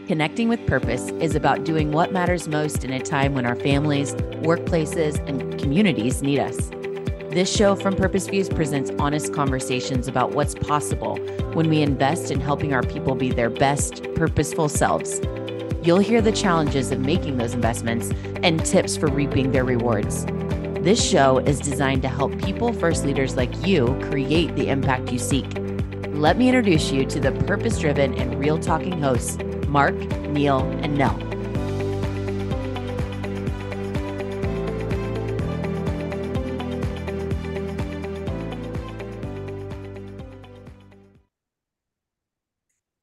Connecting with Purpose is about doing what matters most in a time when our families, workplaces, and communities need us. This show from Purpose Views presents honest conversations about what's possible when we invest in helping our people be their best, purposeful selves. You'll hear the challenges of making those investments and tips for reaping their rewards. This show is designed to help people-first leaders like you create the impact you seek. Let me introduce you to the purpose-driven and real-talking hosts, Mark, Neil, and Nell.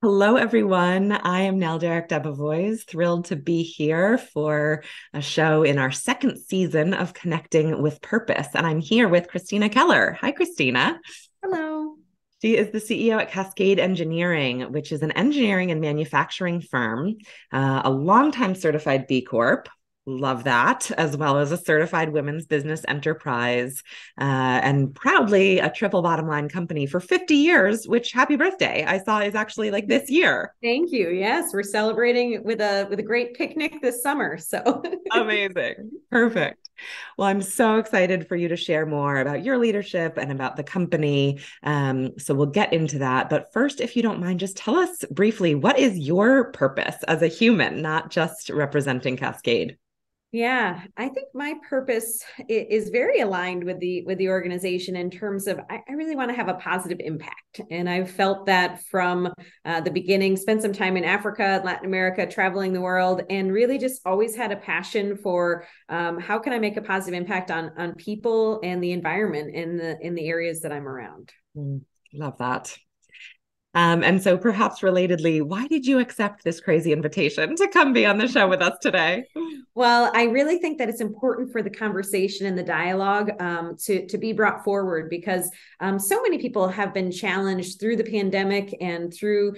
Hello, everyone. I am Nell Derek Debevoise, thrilled to be here for a show in our second season of Connecting with Purpose. And I'm here with Christina Keller. Hi, Christina. Hello. She is the CEO at Cascade Engineering, which is an engineering and manufacturing firm, a longtime certified B Corp. Love that, as well as a certified women's business enterprise, and proudly a triple bottom line company for 50 years, which happy birthday I saw is actually like this year. Thank you. Yes, we're celebrating with a great picnic this summer. So Amazing. Perfect. Well, I'm so excited for you to share more about your leadership and about the company. So we'll get into that. But first, if you don't mind, just tell us briefly, what is your purpose as a human, not just representing Cascade? yeah, I think my purpose is very aligned with the organization in terms of I really want to have a positive impact. And I've felt that from the beginning, spent some time in Africa, Latin America, traveling the world, and really just always had a passion for how can I make a positive impact on people and the environment in the areas that I'm around. Love that. And so perhaps relatedly, why did you accept this crazy invitation to come be on the show with us today? Well, I really think that it's important for the conversation and the dialogue to be brought forward because so many people have been challenged through the pandemic and through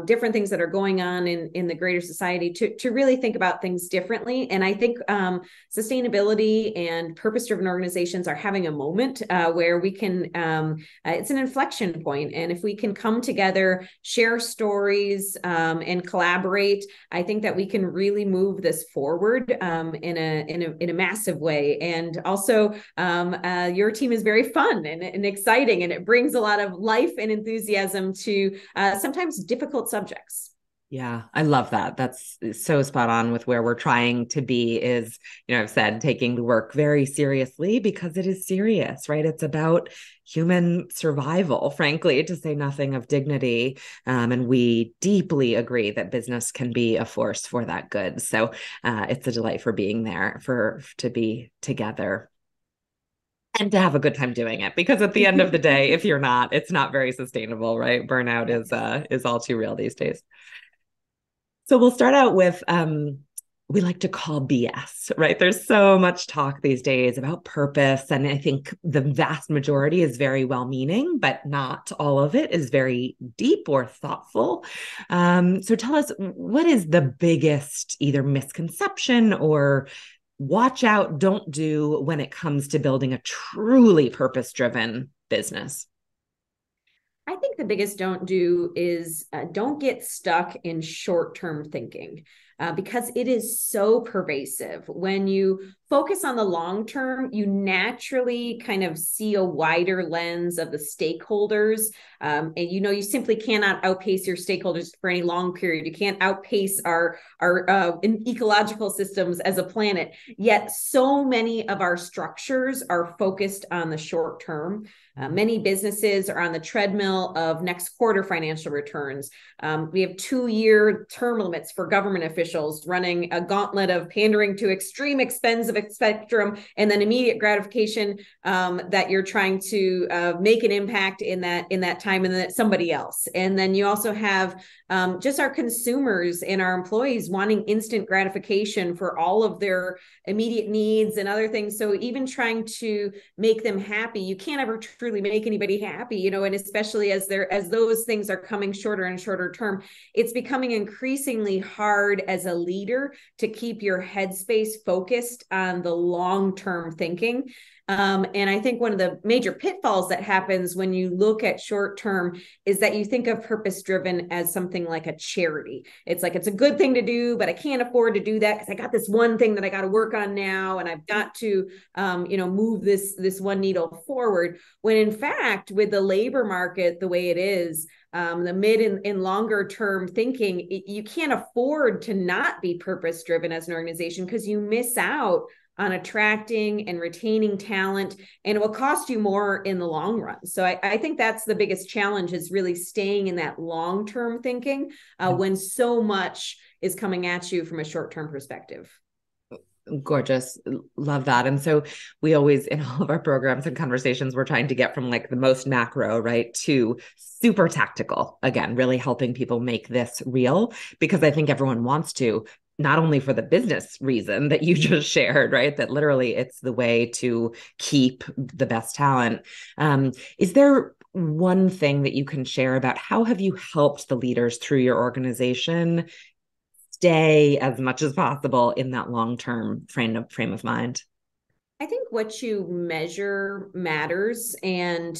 different things that are going on in the greater society to really think about things differently. And I think sustainability and purpose-driven organizations are having a moment where we can, it's an inflection point. And if we can come together, share stories, and collaborate, I think that we can really move this forward in a massive way. And also, your team is very fun and exciting, and it brings a lot of life and enthusiasm to sometimes difficult subjects. Yeah, I love that. That's so spot on with where we're trying to be is, I've said taking the work very seriously because it is serious, right? It's about human survival, frankly, to say nothing of dignity. And we deeply agree that business can be a force for that good. So it's a delight for being there, to be together. And to have a good time doing it, because at the end of the day, if you're not, it's not very sustainable, right? Burnout is all too real these days. So we'll start out with, we like to call BS, right? There's so much talk these days about purpose. And I think the vast majority is very well-meaning, but not all of it is very deep or thoughtful. So tell us, what is the biggest either misconception or watch out, don't do when it comes to building a truly purpose-driven business? I think the biggest don't do is don't get stuck in short-term thinking because it is so pervasive. When you focus on the long term, you naturally kind of see a wider lens of the stakeholders. And you simply cannot outpace your stakeholders for any long period. You can't outpace our ecological systems as a planet. Yet so many of our structures are focused on the short term. Many businesses are on the treadmill of next quarter financial returns. We have 2-year term limits for government officials running a gauntlet of pandering to extreme expense of spectrum and then immediate gratification that you're trying to make an impact in that time and then somebody else. And then you also have just our consumers and our employees wanting instant gratification for all of their immediate needs and other things. So even trying to make them happy, you can't ever truly make anybody happy, and especially as those things are coming shorter and shorter term, it's becoming increasingly hard as a leader to keep your headspace focused on the long-term thinking. And I think one of the major pitfalls that happens when you look at short term is that you think of purpose driven as something like a charity. It's like, it's a good thing to do, but I can't afford to do that because I got this one thing that I got to work on now, and I've got to, move this one needle forward. When in fact, with the labor market the way it is, the mid and longer term thinking, you can't afford to not be purpose driven as an organization, because you miss out on attracting and retaining talent, and it will cost you more in the long run. So I think that's the biggest challenge, is really staying in that long-term thinking when so much is coming at you from a short-term perspective. Gorgeous. Love that. And so we always, in all of our programs and conversations, we're trying to get from like the most macro, right, to super tactical, again, really helping people make this real, because I think everyone wants to, not only for the business reason that you just shared, right? That literally it's the way to keep the best talent. Is there one thing that you can share about how have you helped the leaders through your organization stay as much as possible in that long-term frame of mind? I think what you measure matters, and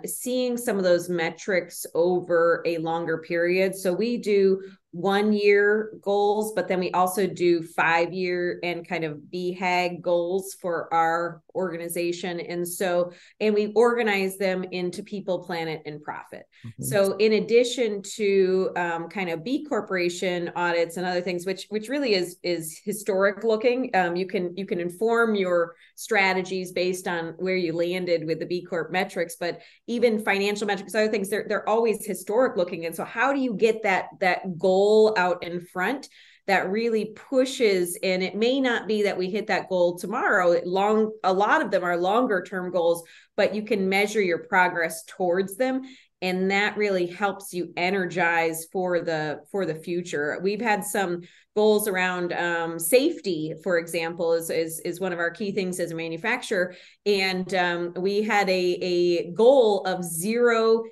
seeing some of those metrics over a longer period. So we do 1-year goals, but then we also do 5-year and kind of BHAG goals for our organization. And we organize them into people, planet, and profit. Mm-hmm. So in addition to kind of B Corporation audits and other things, which really is historic looking, you can inform your strategies based on where you landed with the B Corp metrics, but even financial metrics, other things, they're always historic looking. And so how do you get that goal out in front that really pushes? And it may not be that we hit that goal tomorrow. A lot of them are longer term goals, but you can measure your progress towards them. And that really helps you energize for the future. We've had some goals around safety, for example, is one of our key things as a manufacturer. And we had a goal of 0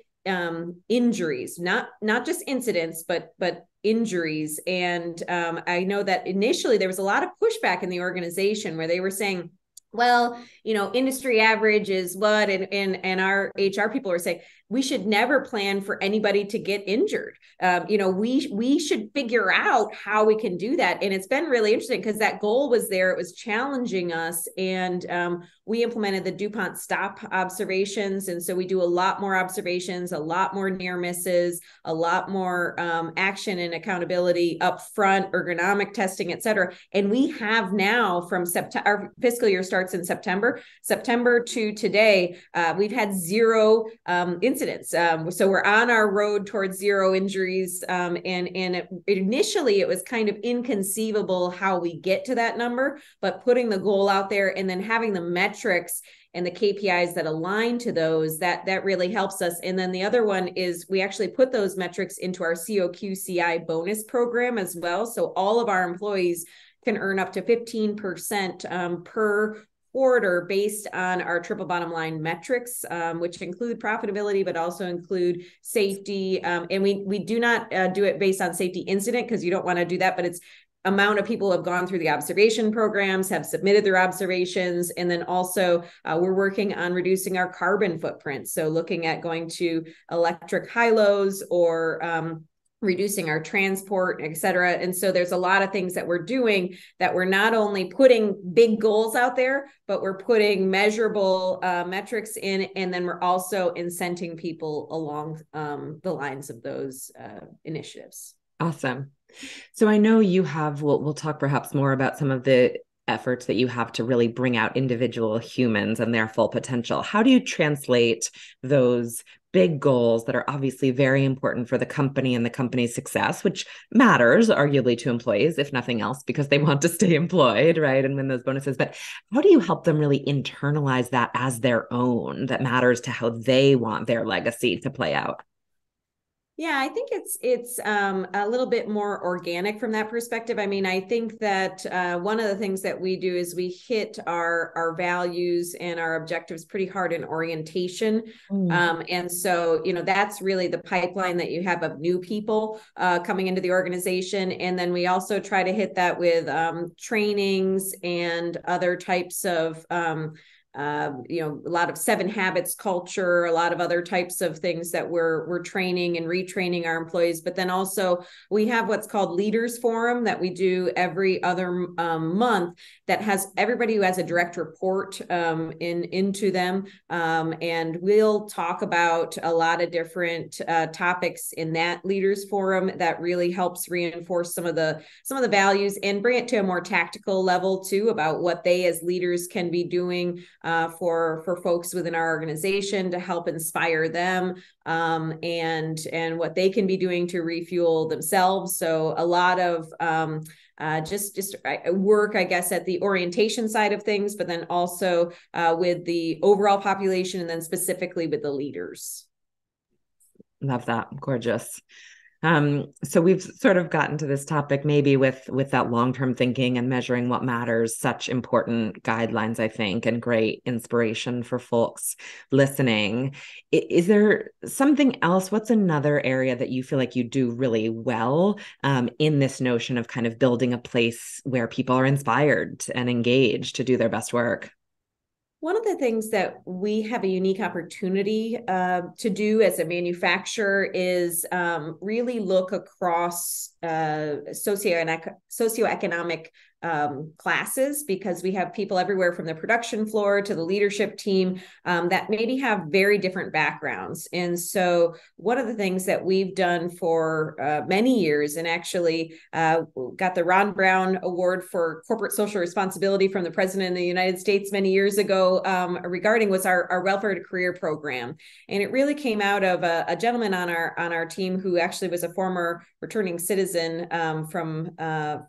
injuries, not just incidents, but injuries. And I know that initially there was a lot of pushback in the organization where they were saying, well, industry average is what, and our HR people are saying, we should never plan for anybody to get injured. We should figure out how we can do that. And it's been really interesting because that goal was there. It was challenging us. And we implemented the DuPont stop observations. And so we do a lot more observations, a lot more near misses, a lot more action and accountability up front, ergonomic testing, et cetera. And we have now from September, our fiscal year starts in September to today, we've had 0 incidents. So we're on our road towards 0 injuries. Initially it was kind of inconceivable how we get to that number, but putting the goal out there and then having the metrics and the KPIs that align to those, that really helps us. And then the other one is we actually put those metrics into our COQCI bonus program as well. So all of our employees can earn up to 15% per quarter based on our triple bottom line metrics, which include profitability, but also include safety. And we do not do it based on safety incident, because you don't want to do that, but it's amount of people who have gone through the observation programs, have submitted their observations. And then also we're working on reducing our carbon footprint. So looking at going to electric high-lows or reducing our transport, et cetera. And so there's a lot of things that we're doing that we're not only putting big goals out there, but we're putting measurable metrics in, and then we're also incenting people along the lines of those initiatives. Awesome. So I know you have, we'll talk perhaps more about some of the efforts that you have to really bring out individual humans and their full potential. How do you translate those big goals that are obviously very important for the company and the company's success, which matters arguably to employees, if nothing else, because they want to stay employed, right? And win those bonuses. But how do you help them really internalize that as their own, that matters to how they want their legacy to play out? Yeah, I think it's a little bit more organic from that perspective. I mean, I think that one of the things that we do is we hit our values and our objectives pretty hard in orientation. And so, that's really the pipeline that you have of new people coming into the organization. And then we also try to hit that with trainings and other types of a lot of 7 Habits culture, a lot of other types of things that we're training and retraining our employees. But then also we have what's called Leaders Forum that we do every other month that has everybody who has a direct report into them. And we'll talk about a lot of different topics in that Leaders Forum that really helps reinforce some of the values and bring it to a more tactical level too, about what they as leaders can be doing for folks within our organization to help inspire them, and what they can be doing to refuel themselves. So a lot of just work, I guess, at the orientation side of things, but then also with the overall population, and then specifically with the leaders. Love that. Gorgeous. So we've sort of gotten to this topic maybe with that long-term thinking and measuring what matters, such important guidelines, I think, and great inspiration for folks listening. Is there something else? What's another area that you feel like you do really well in this notion of kind of building a place where people are inspired and engaged to do their best work? One of the things that we have a unique opportunity to do as a manufacturer is really look across socioeconomic classes, because we have people everywhere from the production floor to the leadership team that maybe have very different backgrounds. And so one of the things that we've done for many years, and actually got the Ron Brown Award for Corporate Social Responsibility from the President of the United States many years ago, regarding was our Welfare to Career program. And it really came out of a gentleman on our team who actually was a former returning citizen from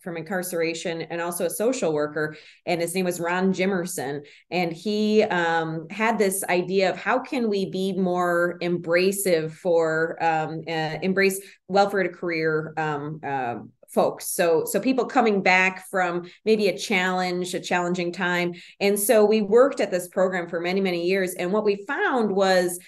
incarceration, and also a social worker, and his name was Ron Jimerson. And he had this idea of how can we be more embracive for embrace welfare to career folks. So people coming back from maybe a challenging time. And so we worked at this program for many, many years. And what we found was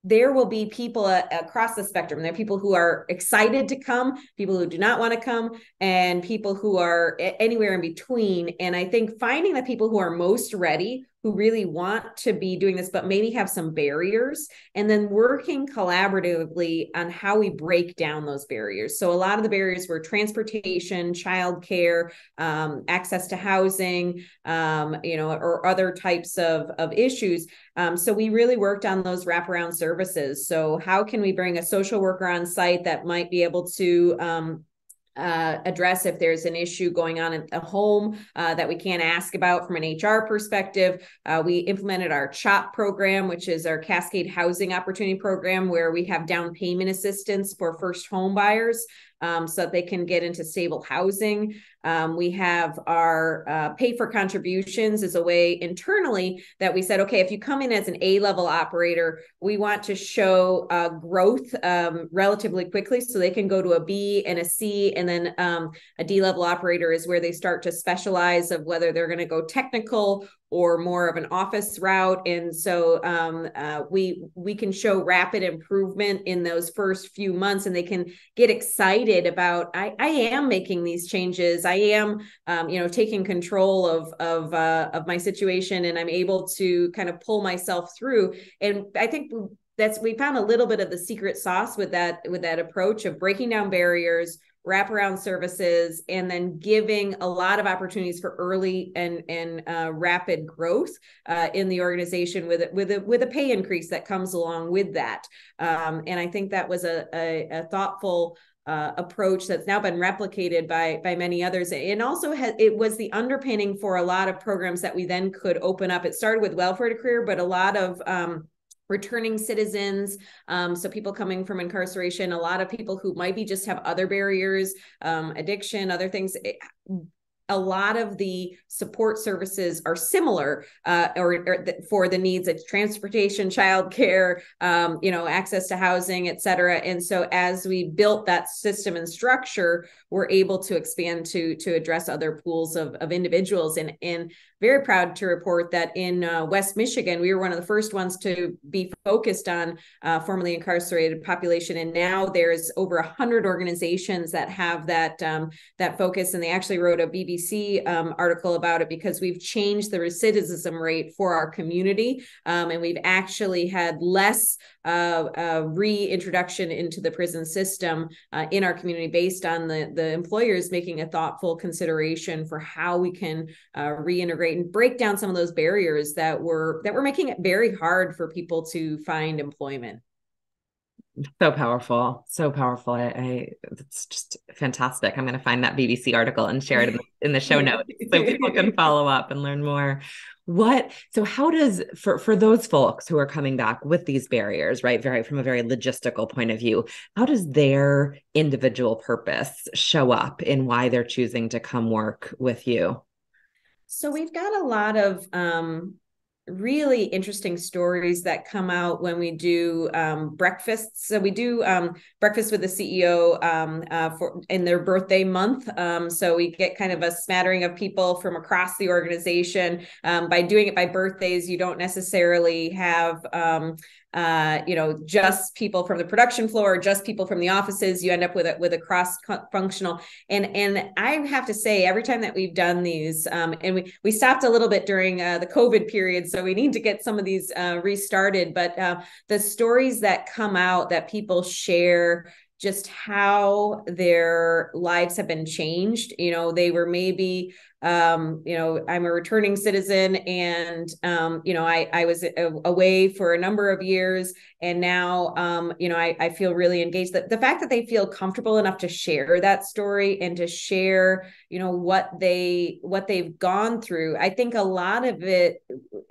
there will be people across the spectrum. There are people who are excited to come, people who do not want to come, and people who are anywhere in between. And I think finding the people who are most ready, who really want to be doing this, but maybe have some barriers, and then working collaboratively on how we break down those barriers. So a lot of the barriers were transportation, childcare, access to housing, or other types of issues. So we really worked on those wraparound services. So how can we bring a social worker on site that might be able to address if there's an issue going on at the home that we can't ask about from an HR perspective. We implemented our CHOP program, which is our Cascade Housing Opportunity Program, where we have down payment assistance for first home buyers so that they can get into stable housing. We have our pay for contributions as a way internally that we said, okay, if you come in as an A-level operator, we want to show growth relatively quickly so they can go to a B and a C, and then a D-level operator is where they start to specialize of whether they're going to go technical or more of an office route. And so we can show rapid improvement in those first few months, and they can get excited about, I am making these changes. I am, taking control of my situation, and I'm able to kind of pull myself through. And I think we found a little bit of the secret sauce with that approach of breaking down barriers, wraparound services, and then giving a lot of opportunities for early and rapid growth in the organization with a pay increase that comes along with that. And I think that was a thoughtful approach that's now been replicated by many others. And also it was the underpinning for a lot of programs that we then could open up. It started with welfare to career, but a lot of returning citizens, so people coming from incarceration, a lot of people who might be just have other barriers, addiction, other things. A lot of the support services are similar, or for the needs of transportation, childcare, access to housing, et cetera. And so as we built that system and structure, we're able to expand to address other pools of individuals. And very proud to report that in West Michigan, we were one of the first ones to be focused on formerly incarcerated population. And now there's over 100 organizations that have that focus. And they actually wrote a BBC article about it because we've changed the recidivism rate for our community. And we've actually had less reintroduction into the prison system in our community based on the employers making a thoughtful consideration for how we can reintegrate and break down some of those barriers that were making it very hard for people to find employment. So powerful. So powerful. It's just fantastic. I'm going to find that BBC article and share it in the show notes so people can follow up and learn more. So how does, for those folks who are coming back with these barriers, right, from a very logistical point of view, how does their individual purpose show up in why they're choosing to come work with you? So we've got a lot of really interesting stories that come out when we do breakfasts. So we do breakfast with the CEO in their birthday month. So we get kind of a smattering of people from across the organization. By doing it by birthdays, you don't necessarily have just people from the production floor or just people from the offices. You end up with a cross-functional. And I have to say, every time that we've done these, and we stopped a little bit during the COVID period, so we need to get some of these restarted. But the stories that come out that people share, just how their lives have been changed. They were maybe, I'm a returning citizen and, I was away for a number of years. And now, I feel really engaged. The fact that they feel comfortable enough to share that story and to share, what they've gone through. I think a lot of it,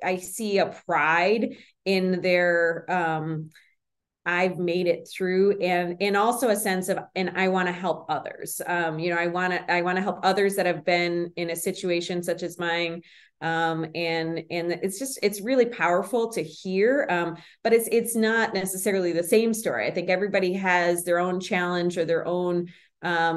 I see a pride in their, I've made it through, and also a sense of, and I want to help others. I want to help others that have been in a situation such as mine. And it's really powerful to hear. But it's not necessarily the same story. I think everybody has their own challenge or their own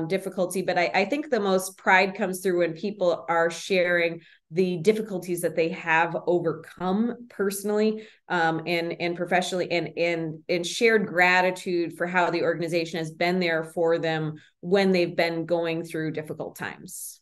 difficulty, but I think the most pride comes through when people are sharing the difficulties that they have overcome personally and professionally, and shared gratitude for how the organization has been there for them when they've been going through difficult times.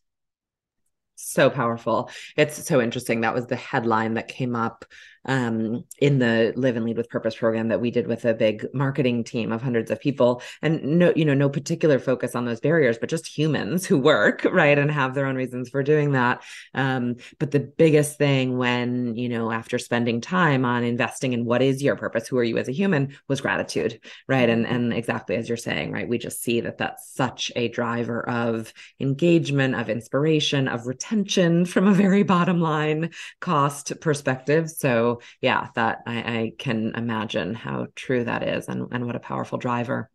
So powerful. It's so interesting. That was the headline that came up in the Live and Lead with Purpose program that we did with a big marketing team of hundreds of people, and no particular focus on those barriers, but just humans who work, right, and have their own reasons for doing that. But the biggest thing when, after spending time on investing in what is your purpose, who are you as a human, was gratitude, right? And exactly as you're saying, right, we just see that that's such a driver of engagement, of inspiration, of retention from a very bottom line cost perspective. So yeah, that I can imagine how true that is, and what a powerful driver.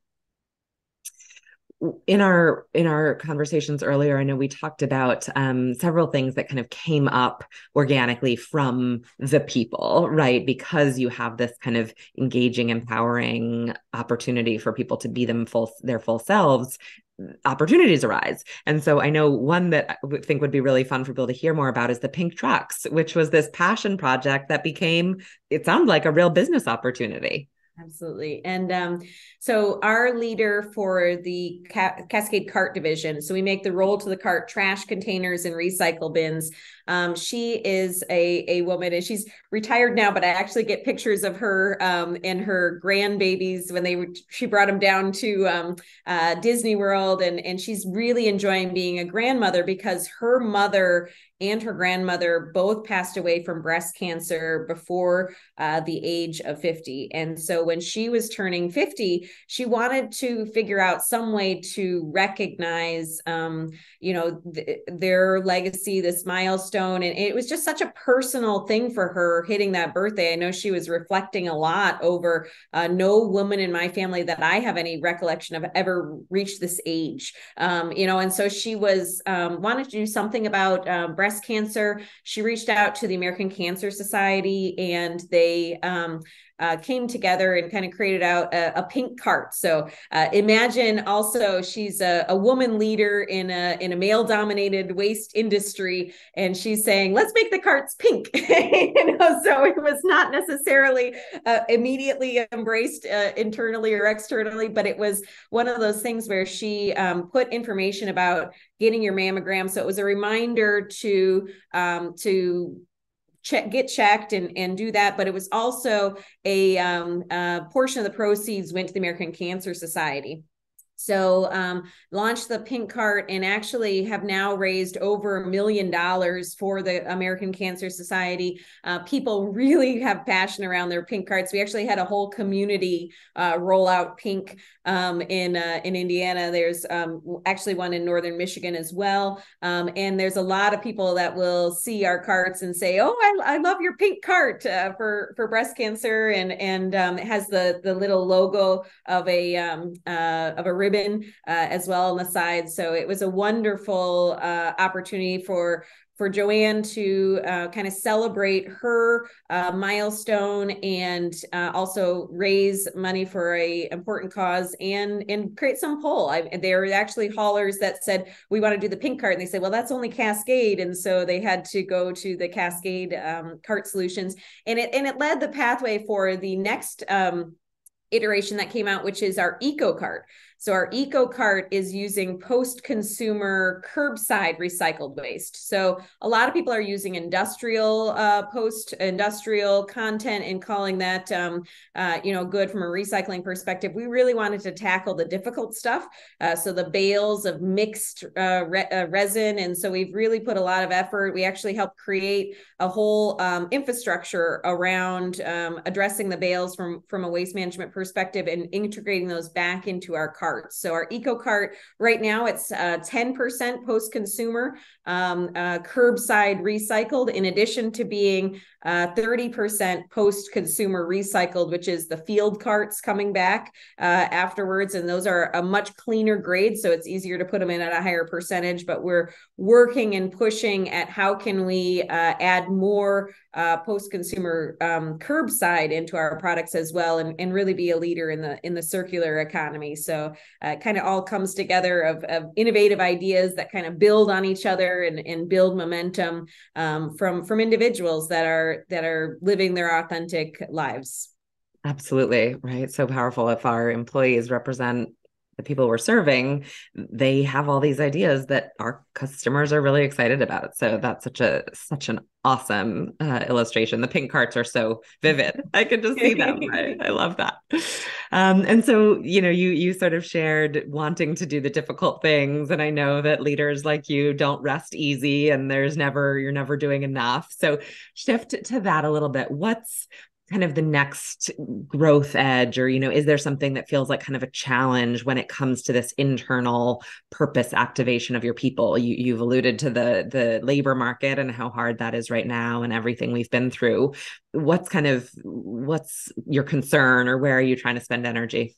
In our conversations earlier, I know we talked about several things that kind of came up organically from the people, right? Because you have this kind of engaging, empowering opportunity for people to be their full selves. Opportunities arise. And so I know one that I think would be really fun for people to hear more about is the Pink Trucks, which was this passion project that became, it sounded like, a real business opportunity. Absolutely. And so our leader for the Cascade Cart division, so we make the roll to the cart trash containers and recycle bins. She is a woman, and she's retired now, but I actually get pictures of her and her grandbabies when she brought them down to Disney World, and she's really enjoying being a grandmother because her mother and her grandmother both passed away from breast cancer before the age of 50. And so when she was turning 50, she wanted to figure out some way to recognize, their legacy, this milestone. And it was just such a personal thing for her hitting that birthday. I know she was reflecting a lot over no woman in my family that I have any recollection of ever reached this age. And so she was wanted to do something about breast cancer. She reached out to the American Cancer Society, and they came together and kind of created out a pink cart. So imagine also she's a woman leader in a male-dominated waste industry, and she's saying, let's make the carts pink. So it was not necessarily immediately embraced internally or externally, but it was one of those things where she put information about getting your mammogram. So it was a reminder to get checked and do that. But it was also a portion of the proceeds went to the American Cancer Society. So launched the pink cart and actually have now raised over $1 million for the American Cancer Society. People really have passion around their pink carts. We actually had a whole community roll out pink in Indiana. There's actually one in Northern Michigan as well. And there's a lot of people that will see our carts and say, oh, I love your pink cart for breast cancer. And it has the little logo of a ribbon as well on the side. So it was a wonderful opportunity for Joanne to kind of celebrate her milestone and also raise money for a important cause and create some pull. There were actually haulers that said, we want to do the pink cart. And they said, well, that's only Cascade. And so they had to go to the Cascade Cart Solutions. And it led the pathway for the next iteration that came out, which is our Eco Cart. So our Eco Cart is using post-consumer curbside recycled waste. So a lot of people are using industrial post-industrial content and calling that good from a recycling perspective. We really wanted to tackle the difficult stuff. So the bales of mixed resin. And so we've really put a lot of effort. We actually helped create a whole infrastructure around addressing the bales from a waste management perspective and integrating those back into our carts. So our Eco Cart right now, it's 10% post-consumer curbside recycled, in addition to being 30% post-consumer recycled, which is the field carts coming back afterwards. And those are a much cleaner grade, so it's easier to put them in at a higher percentage. But we're working and pushing at how can we add more post-consumer curbside into our products as well, and really be a leader in the circular economy. So it kind of all comes together of innovative ideas that kind of build on each other and build momentum from individuals that are living their authentic lives. Absolutely. Right. So powerful. If our employees represent the people we're serving, they have all these ideas that our customers are really excited about. So that's such an awesome illustration. The pink carts are so vivid. I can just see them. Right? I love that. And so, you sort of shared wanting to do the difficult things. And I know that leaders like you don't rest easy, and you're never doing enough. So shift to that a little bit. What's kind of the next growth edge, or, is there something that feels like kind of a challenge when it comes to this internal purpose activation of your people? You've alluded to the labor market and how hard that is right now and everything we've been through. What's your concern, or where are you trying to spend energy?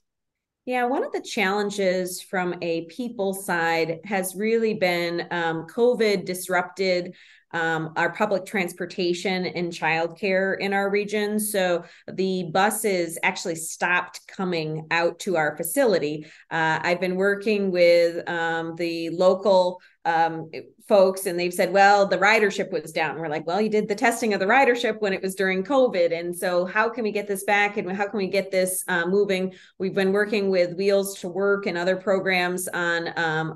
Yeah, one of the challenges from a people side has really been COVID disrupted our public transportation and childcare in our region. So the buses actually stopped coming out to our facility. I've been working with the local folks, and they've said, well, the ridership was down. We're like, well, you did the testing of the ridership when it was during COVID. And so how can we get this back, and how can we get this moving? We've been working with Wheels to Work and other programs on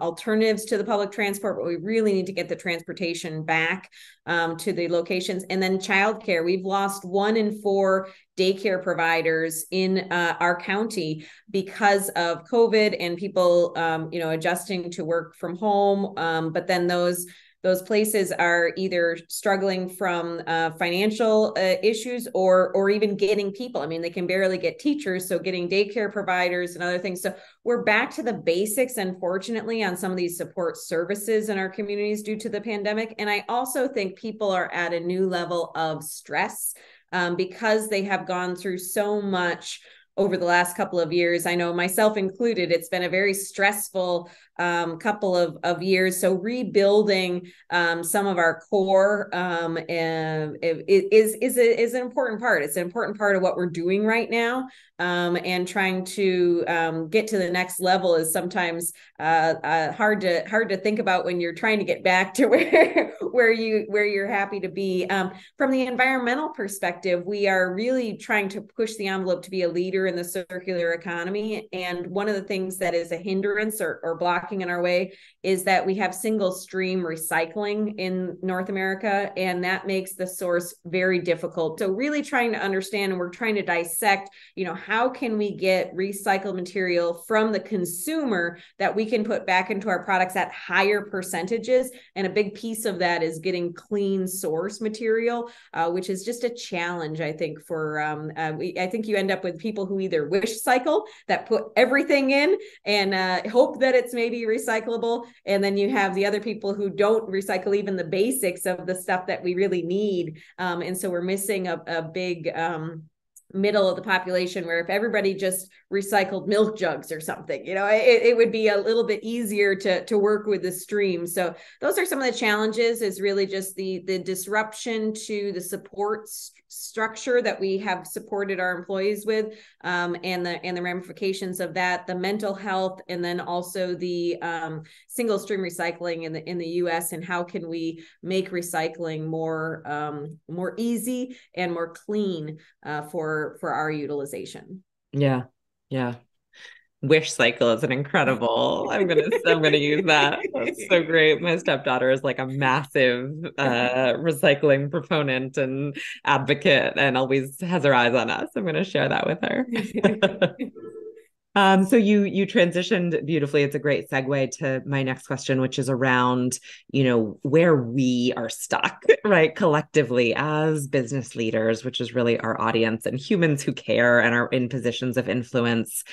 alternatives to the public transport, but we really need to get the transportation back to the locations. And then childcare, we've lost 1 in 4 daycare providers in our county because of COVID and people, adjusting to work from home. But then those places are either struggling from financial issues or even getting people. I mean, they can barely get teachers, so getting daycare providers and other things. So we're back to the basics, unfortunately, on some of these support services in our communities due to the pandemic. And I also think people are at a new level of stress because they have gone through so much over the last couple of years. I know myself included, it's been a very stressful couple of years. So rebuilding some of our core is an important part. It's an important part of what we're doing right now. And trying to get to the next level is sometimes hard to think about when you're trying to get back to where you're happy to be. From the environmental perspective, we are really trying to push the envelope to be a leader in the circular economy. And one of the things that is a hindrance or blocking in our way is that we have single stream recycling in North America, and that makes the source very difficult. So really trying to understand, and we're trying to dissect, how can we get recycled material from the consumer that we can put back into our products at higher percentages? And a big piece of that is getting clean source material, which is just a challenge, I think, I think you end up with people who either wish cycle, that put everything in and hope that it's maybe recyclable. And then you have the other people who don't recycle even the basics of the stuff that we really need. And so we're missing a big middle of the population, where if everybody just recycled milk jugs or something, it would be a little bit easier to work with the stream. So those are some of the challenges, is really just the disruption to the support structure that we have supported our employees with, and the ramifications of that, the mental health, and then also the single stream recycling in the US, and how can we make recycling more easy and more clean for our utilization. Yeah. Wish cycle is an incredible. I'm gonna use that. That's so great. My stepdaughter is like a massive recycling proponent and advocate, and always has her eyes on us. I'm gonna share that with her. So you transitioned beautifully. It's a great segue to my next question, which is around, where we are stuck, right? Collectively as business leaders, which is really our audience, and humans who care and are in positions of influence.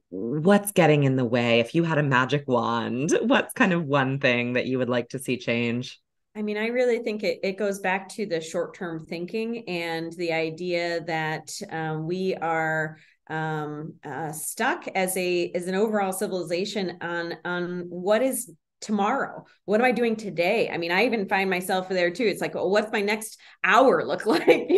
What's getting in the way? If you had a magic wand, what's kind of one thing that you would like to see change? I mean, I really think it goes back to the short-term thinking and the idea that we are stuck as an overall civilization on what is tomorrow. What am I doing today? I mean, I even find myself there too. It's like, well, what's my next hour look like,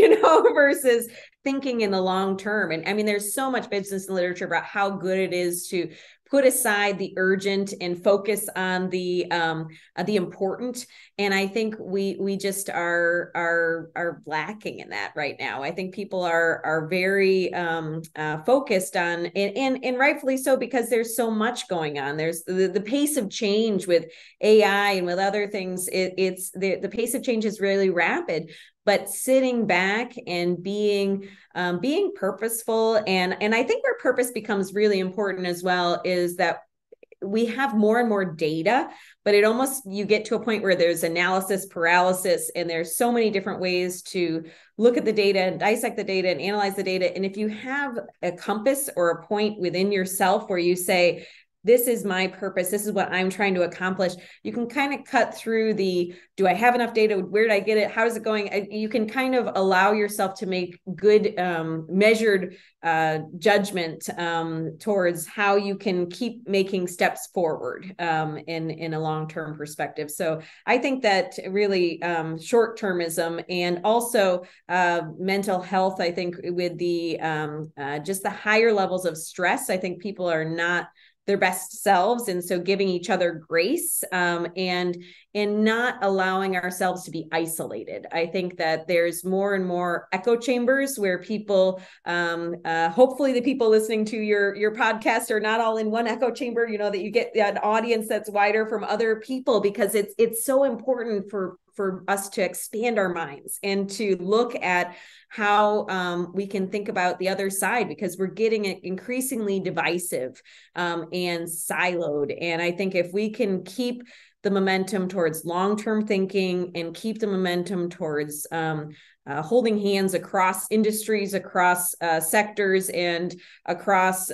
versus thinking in the long term. And I mean, there's so much business literature about how good it is to put aside the urgent and focus on the important. And I think we just are lacking in that right now. I think people are very focused on, and rightfully so, because there's so much going on. There's the pace of change with AI and with other things. It's the pace of change is really rapid. But sitting back and being purposeful, and I think where purpose becomes really important as well is that we have more and more data, but you get to a point where there's analysis paralysis, and there's so many different ways to look at the data and dissect the data and analyze the data. And if you have a compass or a point within yourself where you say, this is my purpose, this is what I'm trying to accomplish, you can kind of cut through do I have enough data? Where did I get it? How is it going? You can kind of allow yourself to make good, measured judgment towards how you can keep making steps forward in a long-term perspective. So I think that really short-termism, and also mental health, I think with the just the higher levels of stress, I think people are not their best selves. And so giving each other grace and not allowing ourselves to be isolated. I think that there's more and more echo chambers where people, hopefully the people listening to your podcast are not all in one echo chamber, that you get an audience that's wider from other people, because it's so important for us to expand our minds and to look at how we can think about the other side, because we're getting increasingly divisive and siloed. And I think if we can keep the momentum towards long-term thinking and keep the momentum towards holding hands across industries, across sectors, and across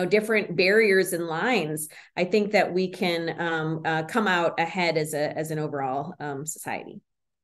different barriers and lines, I think that we can come out ahead as an overall society.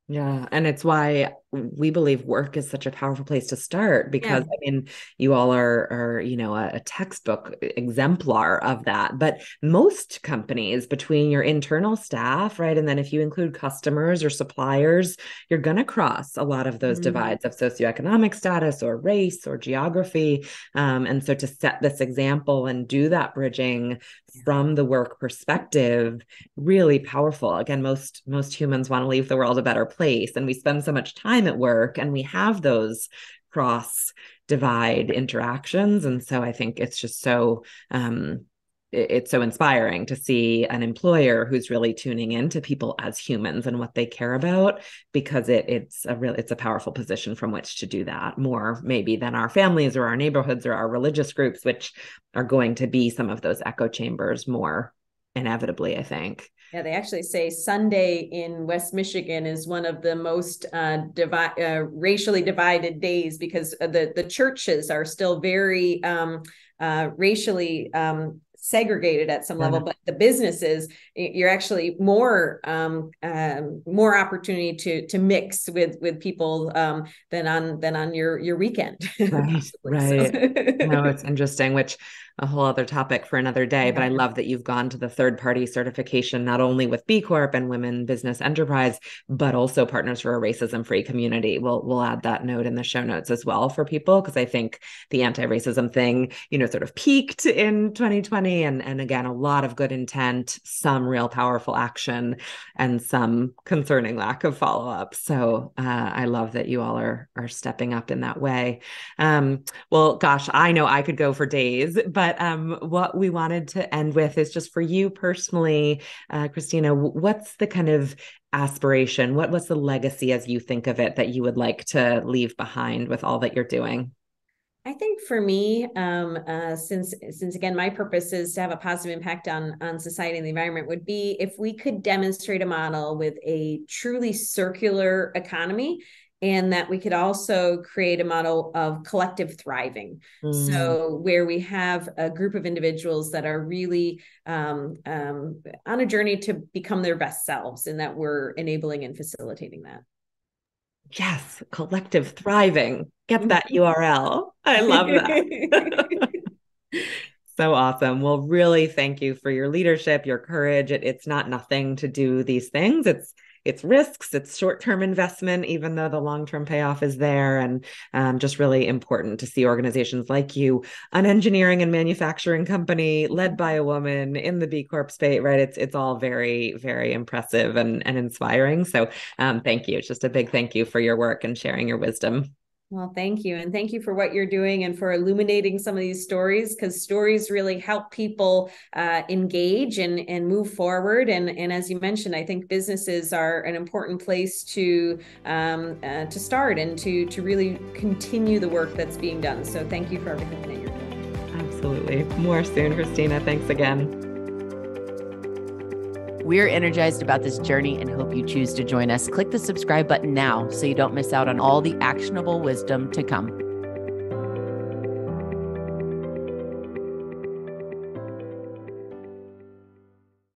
Yeah. And it's why we believe work is such a powerful place to start, because Yeah. I mean, you all are, a textbook exemplar of that. But most companies, between your internal staff, right? And then if you include customers or suppliers, you're going to cross a lot of those divides of socioeconomic status or race or geography. And so to set this example and do that bridging from the work perspective, really powerful. Again, most humans want to leave the world a better place, and we spend so much time at work, and we have those cross divide interactions. And so I think it's just so it's so inspiring to see an employer who's really tuning into people as humans and what they care about, because it's a powerful position from which to do that, more maybe than our families or our neighborhoods or our religious groups, which are going to be some of those echo chambers more inevitably, I think. Yeah, they actually say Sunday in West Michigan is one of the most racially divided days, because the churches are still very racially segregated at some level, but the businesses, you're actually more opportunity to mix with people than on your weekend. Right, right. So. No, it's interesting, which a whole other topic for another day. But I love that you've gone to the third-party certification, not only with B Corp and Women Business Enterprise, but also Partners for a Racism-Free Community. We'll add that note in the show notes as well for people, because I think the anti-racism thing, sort of peaked in 2020, and again, a lot of good intent, some real powerful action, and some concerning lack of follow-up. So I love that you all are stepping up in that way. Well, gosh, I know I could go for days, but what we wanted to end with is just for you personally, Christina, what's the kind of aspiration? What's the legacy, as you think of it, that you would like to leave behind with all that you're doing? I think for me, since again, my purpose is to have a positive impact on society and the environment, would be if we could demonstrate a model with a truly circular economy, and that we could also create a model of collective thriving. So where we have a group of individuals that are really on a journey to become their best selves, and that we're enabling and facilitating that. Yes, collective thriving. Get that URL. I love that. So awesome. Well, really thank you for your leadership, your courage. It's not nothing to do these things. It's risks, it's short-term investment, even though the long-term payoff is there. And just really important to see organizations like you, an engineering and manufacturing company led by a woman in the B Corp space, right? It's all very, very impressive and inspiring. So thank you. It's just a big thank you for your work and sharing your wisdom. Well, thank you. And thank you for what you're doing and for illuminating some of these stories, because stories really help people engage and move forward. And as you mentioned, I think businesses are an important place to start and to really continue the work that's being done. So thank you for everything that you're doing. Absolutely. More soon, Christina. Thanks again. We're energized about this journey and hope you choose to join us. Click the subscribe button now so you don't miss out on all the actionable wisdom to come.